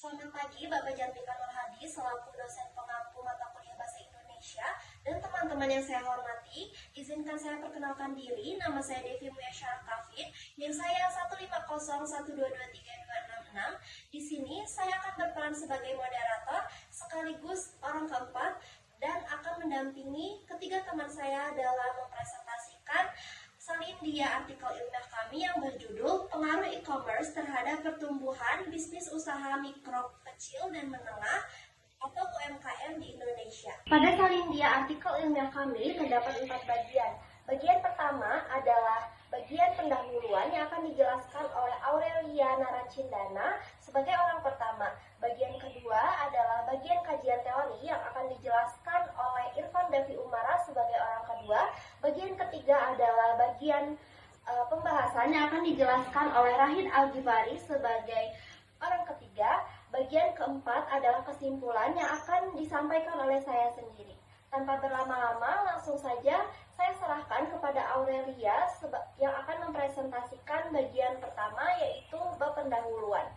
Selamat pagi, Bapak Jatmika Nurhadi, selaku dosen pengampu mata kuliah Bahasa Indonesia, dan teman-teman yang saya hormati. Izinkan saya perkenalkan diri, nama saya Devi Muyasyarah Kafid, NIM saya 150122326. Di sini saya akan berperan sebagai moderator, sekaligus orang keempat, dan akan mendampingi ketiga teman saya dalam mempresentasikan Salindia artikel ilmiah kami yang berjudul Pengaruh E-commerce terhadap pertumbuhan bisnis usaha mikro, kecil, dan menengah atau UMKM di Indonesia. Pada Salindia artikel ilmiah kami terdapat 4 bagian. Bagian pertama adalah bagian pendahuluan yang akan dijelaskan oleh Aurelia Naracindana sebagai orang pertama. Bagian kedua adalah bagian kajian teori yang akan dijelaskan oleh Irfan Devi Umara sebagai orang kedua. Bagian ketiga adalah bagian pembahasan yang akan dijelaskan oleh Rahid Al-Ghifari sebagai orang ketiga. Bagian keempat adalah kesimpulan yang akan disampaikan oleh saya sendiri. Tanpa berlama-lama, langsung saja saya serahkan kepada Aurelia yang akan mempresentasikan bagian pertama, yaitu bab pendahuluan.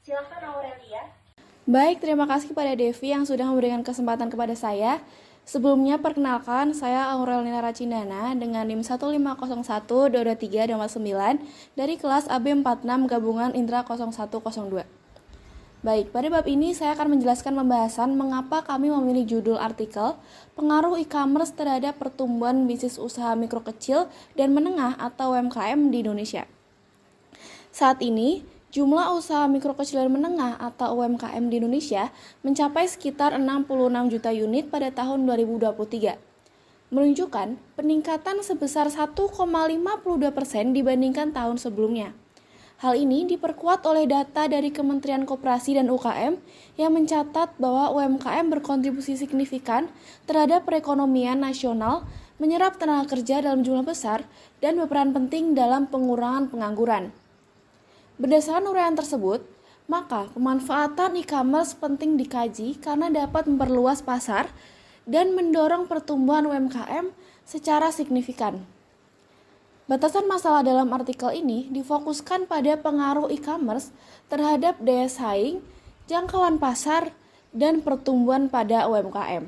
Silakan Aurelia. Baik, terima kasih kepada Devi yang sudah memberikan kesempatan kepada saya. Sebelumnya, perkenalkan, saya Aurelia Naracindana dengan NIM 150122329 dari kelas AB46 Gabungan Indra 0102. Baik, pada bab ini saya akan menjelaskan pembahasan mengapa kami memilih judul artikel Pengaruh E-commerce terhadap pertumbuhan bisnis usaha mikro kecil dan menengah atau UMKM di Indonesia. Saat ini, jumlah usaha mikro kecil dan menengah atau UMKM di Indonesia mencapai sekitar 66 juta unit pada tahun 2023, menunjukkan peningkatan sebesar 1,52% dibandingkan tahun sebelumnya. Hal ini diperkuat oleh data dari Kementerian Koperasi dan UKM yang mencatat bahwa UMKM berkontribusi signifikan terhadap perekonomian nasional, menyerap tenaga kerja dalam jumlah besar, dan berperan penting dalam pengurangan pengangguran. Berdasarkan uraian tersebut, maka pemanfaatan e-commerce penting dikaji karena dapat memperluas pasar dan mendorong pertumbuhan UMKM secara signifikan. Batasan masalah dalam artikel ini difokuskan pada pengaruh e-commerce terhadap daya saing, jangkauan pasar, dan pertumbuhan pada UMKM.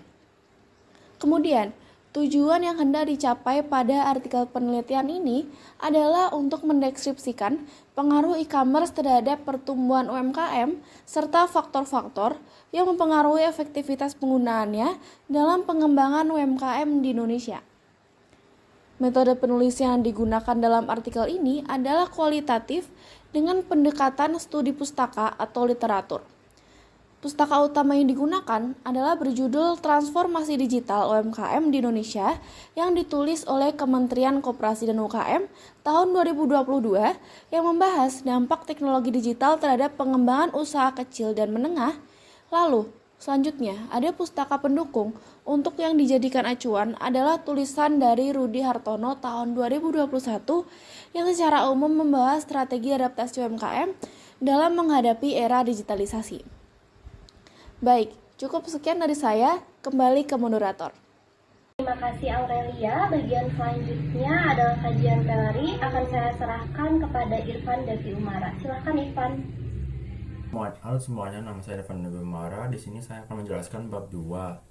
Kemudian, tujuan yang hendak dicapai pada artikel penelitian ini adalah untuk mendeskripsikan pengaruh e-commerce terhadap pertumbuhan UMKM serta faktor-faktor yang mempengaruhi efektivitas penggunaannya dalam pengembangan UMKM di Indonesia. Metode penulisan yang digunakan dalam artikel ini adalah kualitatif dengan pendekatan studi pustaka atau literatur. Pustaka utama yang digunakan adalah berjudul Transformasi Digital UMKM di Indonesia yang ditulis oleh Kementerian Koperasi dan UKM tahun 2022 yang membahas dampak teknologi digital terhadap pengembangan usaha kecil dan menengah. Lalu, selanjutnya ada pustaka pendukung untuk yang dijadikan acuan adalah tulisan dari Rudi Hartono tahun 2021 yang secara umum membahas strategi adaptasi UMKM dalam menghadapi era digitalisasi. Baik, cukup sekian dari saya, kembali ke moderator. Terima kasih Aurelia. Bagian selanjutnya adalah kajian teori, akan saya serahkan kepada Irfan Devi Umara. Silakan Irfan. Halo semuanya, nama saya Irfan Devi Umara. Di sini saya akan menjelaskan bab 2.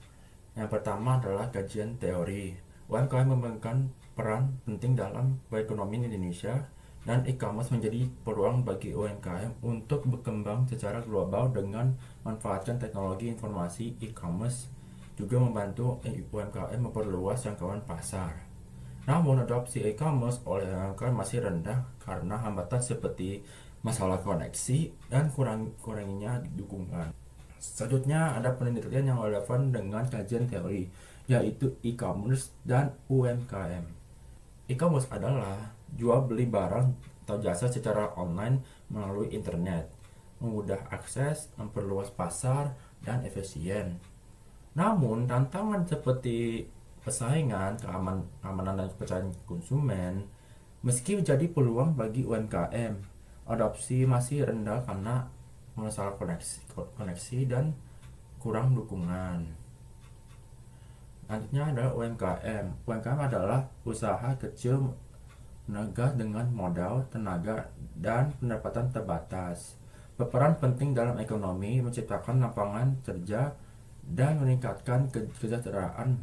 Yang pertama adalah kajian teori. UMKM memegang peran penting dalam perekonomian Indonesia dan e-commerce menjadi peluang bagi UMKM untuk berkembang secara global dengan manfaatkan teknologi informasi e-commerce, juga membantu UMKM memperluas jangkauan pasar. Namun adopsi e-commerce oleh UMKM masih rendah karena hambatan seperti masalah koneksi dan kurangnya dukungan. Selanjutnya ada penelitian yang relevan dengan kajian teori, yaitu e-commerce dan UMKM. E-commerce adalah jual beli barang atau jasa secara online melalui internet, memudah akses, memperluas pasar, dan efisien. Namun tantangan seperti persaingan, keamanan dan kepercayaan konsumen, meski menjadi peluang bagi UMKM, adopsi masih rendah karena masalah koneksi dan kurang dukungan. Selanjutnya ada UMKM. UMKM adalah usaha kecil menengah dengan modal, tenaga, dan pendapatan terbatas. berperan penting dalam ekonomi, menciptakan lapangan kerja, dan meningkatkan kesejahteraan.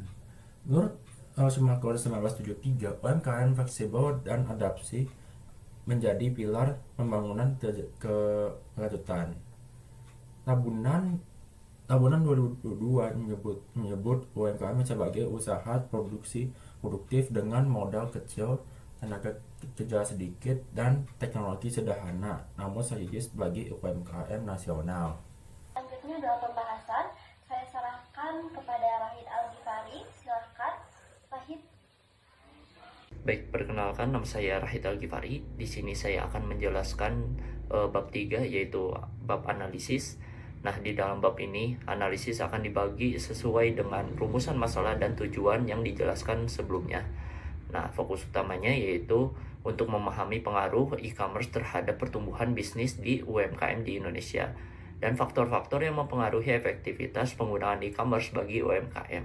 Menurut Schumacher 1973, UMKM fleksibel dan adaptasi menjadi pilar pembangunan kelanjutan. Tabunan 2022 menyebut UMKM sebagai usaha produktif dengan modal kecil, tenaga kerja sedikit, dan teknologi sederhana, namun strategis bagi UMKM nasional. Selanjutnya adalah pembahasan. Saya serahkan kepada Rahid Al-Ghifari. Silakan, Rahid. Baik, perkenalkan, nama saya Rahid Al-Ghifari. Di sini saya akan menjelaskan bab 3, yaitu bab analisis. Nah, di dalam bab ini, analisis akan dibagi sesuai dengan rumusan masalah dan tujuan yang dijelaskan sebelumnya. Nah, fokus utamanya yaitu untuk memahami pengaruh e-commerce terhadap pertumbuhan bisnis di UMKM di Indonesia dan faktor-faktor yang mempengaruhi efektivitas penggunaan e-commerce bagi UMKM.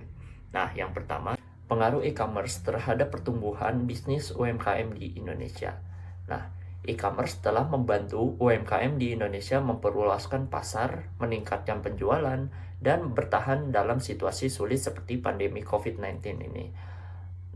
Nah, yang pertama, pengaruh e-commerce terhadap pertumbuhan bisnis UMKM di Indonesia. Nah, e-commerce telah membantu UMKM di Indonesia memperluaskan pasar, meningkatkan penjualan, dan bertahan dalam situasi sulit seperti pandemi COVID-19 ini.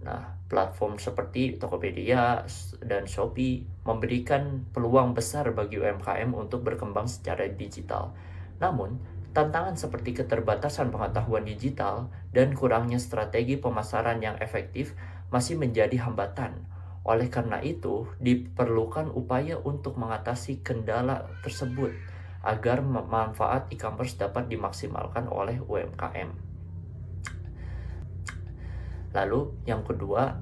Nah, platform seperti Tokopedia dan Shopee memberikan peluang besar bagi UMKM untuk berkembang secara digital. Namun, tantangan seperti keterbatasan pengetahuan digital dan kurangnya strategi pemasaran yang efektif masih menjadi hambatan. Oleh karena itu, diperlukan upaya untuk mengatasi kendala tersebut agar manfaat e-commerce dapat dimaksimalkan oleh UMKM. Lalu, yang kedua,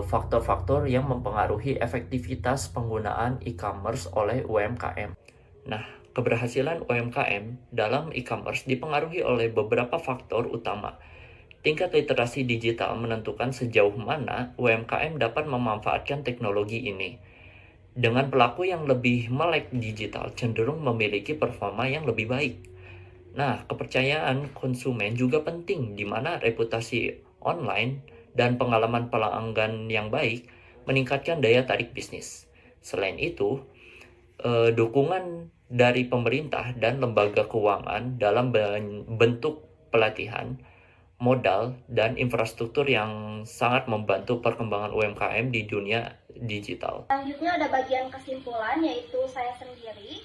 faktor-faktor yang mempengaruhi efektivitas penggunaan e-commerce oleh UMKM. Nah, keberhasilan UMKM dalam e-commerce dipengaruhi oleh beberapa faktor utama. Tingkat literasi digital menentukan sejauh mana UMKM dapat memanfaatkan teknologi ini. Dengan pelaku yang lebih melek digital cenderung memiliki performa yang lebih baik. Nah, kepercayaan konsumen juga penting, di mana reputasi online dan pengalaman pelanggan yang baik meningkatkan daya tarik bisnis. Selain itu, dukungan dari pemerintah dan lembaga keuangan dalam bentuk pelatihan, modal, dan infrastruktur yang sangat membantu perkembangan UMKM di dunia digital. Selanjutnya ada bagian kesimpulan, yaitu saya sendiri.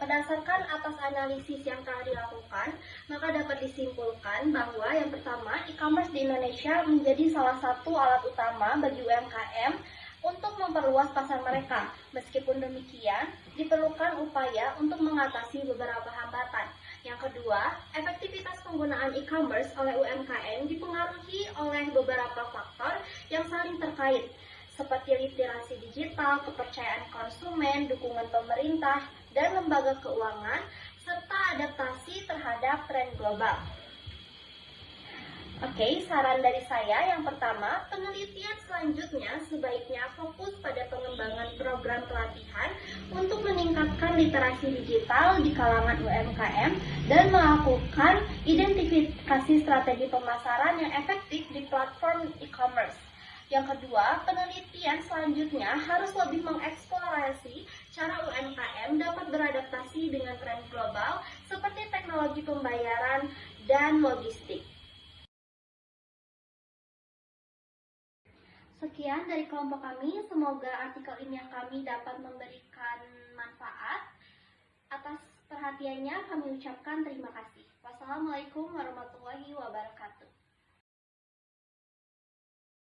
Berdasarkan atas analisis yang telah dilakukan, maka dapat disimpulkan bahwa yang pertama, e-commerce di Indonesia menjadi salah satu alat utama bagi UMKM untuk memperluas pasar mereka. Meskipun demikian, diperlukan upaya untuk mengatasi beberapa hambatan. Yang kedua, efektivitas penggunaan e-commerce oleh UMKM dipengaruhi oleh beberapa faktor yang saling terkait, seperti literasi digital, kepercayaan konsumen, dukungan pemerintah, dan lembaga keuangan, serta adaptasi terhadap tren global. Oke, saran dari saya yang pertama, penelitian selanjutnya sebaiknya fokus pada pengembangan program pelatihan untuk meningkatkan literasi digital di kalangan UMKM dan melakukan identifikasi strategi pemasaran yang efektif di platform e-commerce. Yang kedua, penelitian selanjutnya harus lebih mengeksplorasi cara UMKM dapat beradaptasi dengan tren global seperti teknologi pembayaran dan logistik. Sekian dari kelompok kami, semoga artikel ilmiah kami dapat memberikan manfaat. Atas perhatiannya kami ucapkan terima kasih. Wassalamualaikum warahmatullahi wabarakatuh.